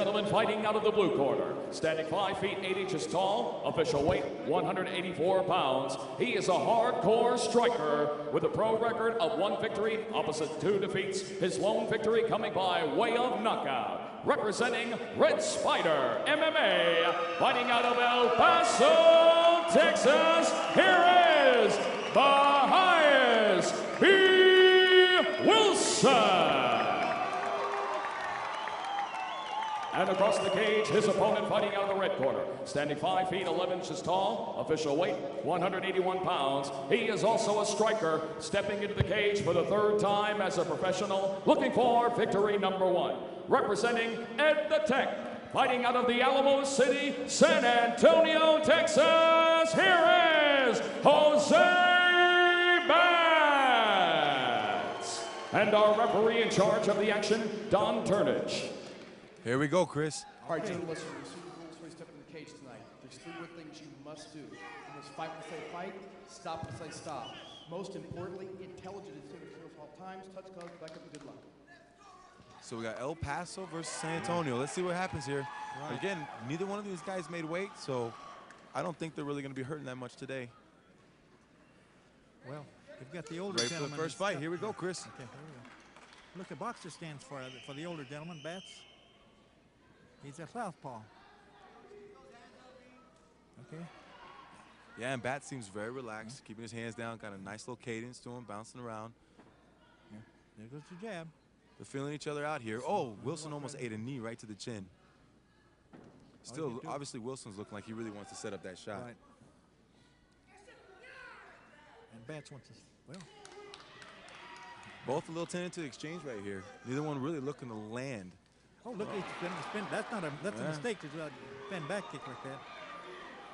gentlemen, fighting out of the blue corner, standing 5 feet 8 inches tall, official weight 184 pounds. He is a hardcore striker with a pro record of 1 victory, opposite 2 defeats. His lone victory coming by way of knockout. Representing Red Spider MMA, fighting out of El Paso, Texas, here is the highest B. Wilson. And across the cage, his opponent fighting out of the red corner, standing 5 feet 11 inches tall, official weight 181 pounds. He is also a striker, stepping into the cage for the 3rd time as a professional, looking for victory number 1. Representing Ed the Tech, fighting out of the Alamo City, San Antonio, Texas, here is Jose Batts. And our referee in charge of the action, Don Turnage. Here we go, Chris. All right, gentlemen, listen, there's 2 rules when you step in the cage tonight. There's 3 things you must do. You must fight when I say fight, stop when I say stop. Most importantly, intelligent at all times, touch gloves, back up, and good luck. So we got El Paso versus San Antonio. Let's see what happens here. Right. Again, neither one of these guys made weight, so I don't think they're really going to be hurting that much today. Well, we've got the older ready gentleman. For the first fight. Here we go, Chris. Okay, here we go. Look, the boxer stands for the older gentleman, Batts. He's a southpaw. Okay. Yeah, and Bat seems very relaxed, keeping his hands down, got a nice little cadence to him, bouncing around. Yeah. There goes the jab. They're feeling each other out here. Oh, Wilson almost ate a knee right to the chin. Still, obviously, Wilson's looking like he really wants to set up that shot. Right. And Batts wants to, well. Both a little tended to exchange right here. Neither one really looking to land. Oh, look, he's spin. That's not a, that's a mistake to spin back kick like that.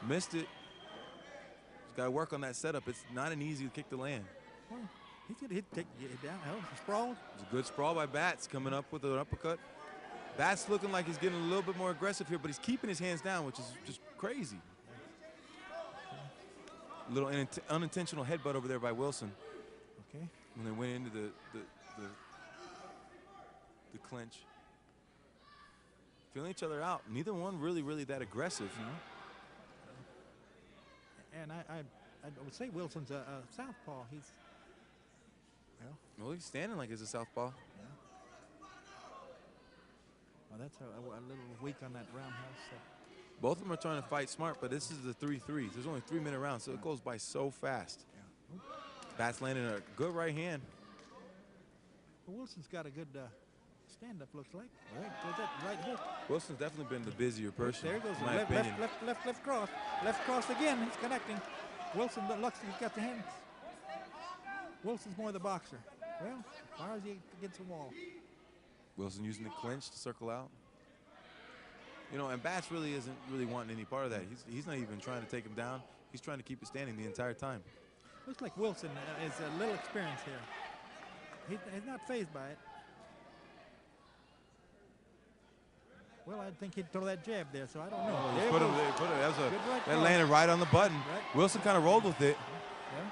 Missed it. He's got to work on that setup. It's not an easy kick to land. Well, he'd take it down. Oh, sprawl. It's a good sprawl by Batts, coming up with an uppercut. Batts looking like he's getting a little bit more aggressive here, but he's keeping his hands down, which is just crazy. A little unintentional headbutt over there by Wilson. Okay. When they went into the clinch. Feeling each other out. Neither one really that aggressive. And I would say Wilson's a southpaw. He's well, he's standing like he's a southpaw. Yeah. Well, that's a little weak on that roundhouse. So. Both of them are trying to fight smart, but this is the 3-3s. There's only 3-minute rounds, so it goes by so fast. Yeah. Batts landing a good right hand. Well, Wilson's got a good stand-up, looks like. Right, goes that right hook. Wilson's definitely been the busier person. There goes in my opinion. Left cross. Left cross again. He's connecting. Wilson looks, he's got the hands. Wilson's more the boxer. Well, as far as he gets the wall. Wilson using the clinch to circle out. You know, and Batts really isn't wanting any part of that. He's not even trying to take him down. He's trying to keep it standing the entire time. Looks like Wilson is a little experienced here. He's not fazed by it. Well, I think he'd throw that jab there, so I don't know. That landed right on the button. Right. Wilson kind of rolled with it. Yeah.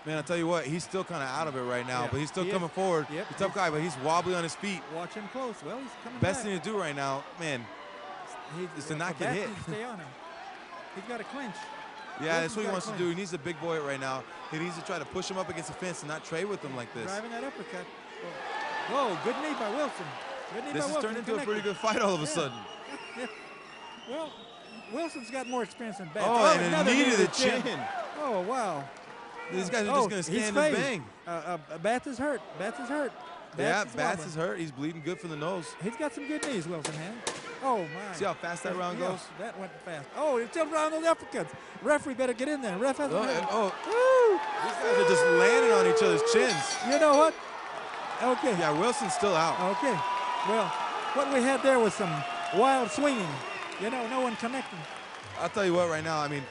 Man, I'll tell you what, he's still kind of out of it right now, Yeah. but he's still coming forward. Yep. He's a tough guy, but he's wobbly on his feet. Watch him close. Well, he's coming Best back. thing to do right now, man, is to not get hit. Stay on him. He's got to clinch. Yeah, that's what he wants to do. He needs to big boy it right now. He needs to try to push him up against the fence and not trade with him like this. Driving that uppercut. Whoa, good knee by Wilson. Good knee by This Wilson. has turned into a pretty good fight all of a sudden. Yeah. Well, Wilson's got more experience than Batts. Oh, and a knee to the chin. Oh, wow. These guys are just going to stand and bang. Batts is hurt. Batts is hurt. Batts is hurt. He's bleeding good from the nose. He's got some good knees, Wilson has. Oh, my. See how fast that round goes? That went fast. Oh, he's still around those uppercuts. Referee better get in there. Ref hasn't hurt. These guys are just landing on each other's chins. You know what? Okay. Yeah, Wilson's still out. Okay. Well, what we had there was some wild swinging. You know, no one connecting. I'll tell you what right now, I mean,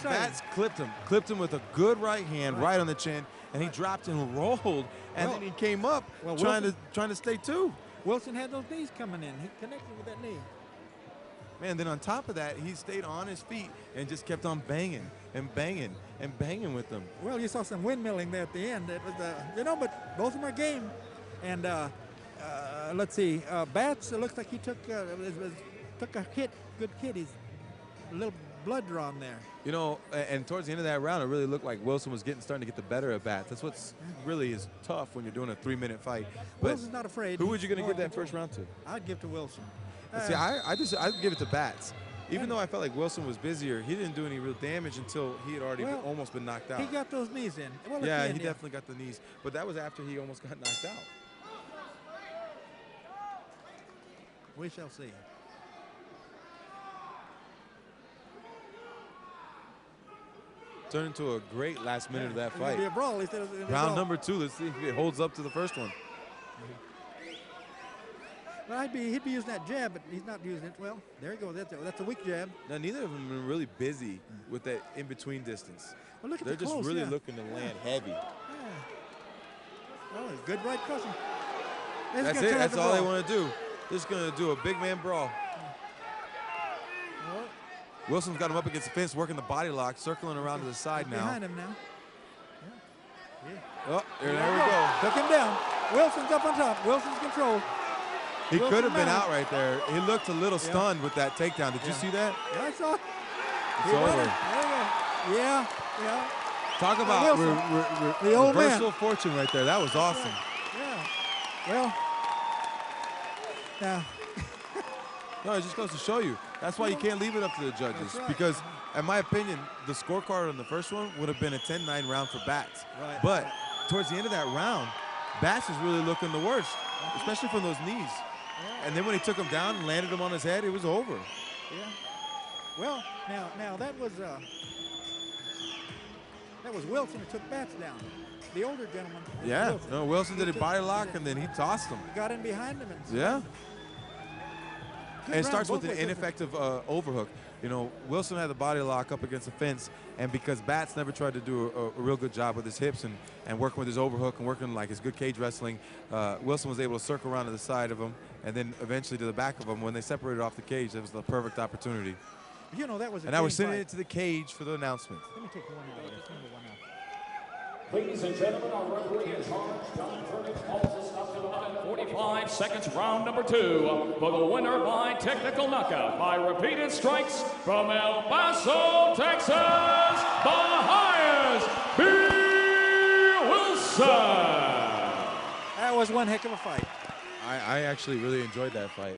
Batts clipped him with a good right hand right on the chin, and he dropped and rolled, and then he came up trying to stay too. Wilson had those knees coming in. He connected with that knee. Man, then on top of that, he stayed on his feet and just kept on banging and banging and banging with them. Well, you saw some windmilling there at the end. It was, you know, but both of them are game. And let's see. Bats, it looks like he took took a hit, good hit. He's a little blood drawn there. You know, and towards the end of that round, it really looked like Wilson was starting to get the better of Bats. That's what's really is tough when you're doing a 3-minute fight. But Wilson's not afraid. who would you going to give that first round to? I'd give to Wilson. See, I'd give it to Bats. Even though I felt like Wilson was busier, he didn't do any real damage until he had already almost been knocked out. He got those knees in. Well, yeah, he definitely got the knees. But that was after he almost got knocked out. We shall see. Turned into a great last minute of that It's gonna fight. be a brawl. He said it was gonna be a Round brawl. number 2. Let's see if it holds up to the first one. Well, he'd be using that jab, but he's not using it. Well, there you go. That's a weak jab. Now, neither of them have been really busy with that in-between distance. Well, look at They're the just close, really yeah. looking to land heavy. Yeah. Oh, good right crushing. That's it. That's all they want to do. They're just going to do a big man brawl. Well, Wilson's got him up against the fence, working the body lock, circling around to the side now. Behind him now. Oh, there we go. Took him down. Wilson's up on top. Wilson's control. He Wilson could have been down. out right there. He looked a little stunned with that takedown. Did you see that? Yeah, I saw it. It's He won over. it. There you go. Yeah, yeah. Talk about Wilson, the old man. reversal of fortune right there. That was awesome. Yeah. Well, now, No, it just goes to show you. That's why you can't leave it up to the judges. That's right. Because, in my opinion, the scorecard on the first one would have been a 10-9 round for Bats. Right. But towards the end of that round, Bats was really looking the worst, especially from those knees. And then when he took him down and landed him on his head, it was over. yeah. Well, now that was Wilson who took Bats down. The older gentleman. was Yeah. Wilson. No, Wilson did a He body took- lock, and then he tossed him. Got in behind him. And Yeah. Good And it round, starts both with an ways. ineffective overhook. You know, Wilson had the body lock up against the fence, and because Bats never tried to do a real good job with his hips and working with his overhook and working like his good cage wrestling, Wilson was able to circle around to the side of him and then eventually to the back of him. When they separated off the cage, it was the perfect opportunity. You know, that was a And now we're clean sending fight. it to the cage for the announcement. Let me take one out of this. Number one out. Ladies and gentlemen, our referee in charge, John Curtis, calls us up to the line. 45 seconds, round number 2, for the winner by technical knockout by repeated strikes from El Paso, Texas, the highest, B. Wilson. That was one heck of a fight. I actually really enjoyed that fight.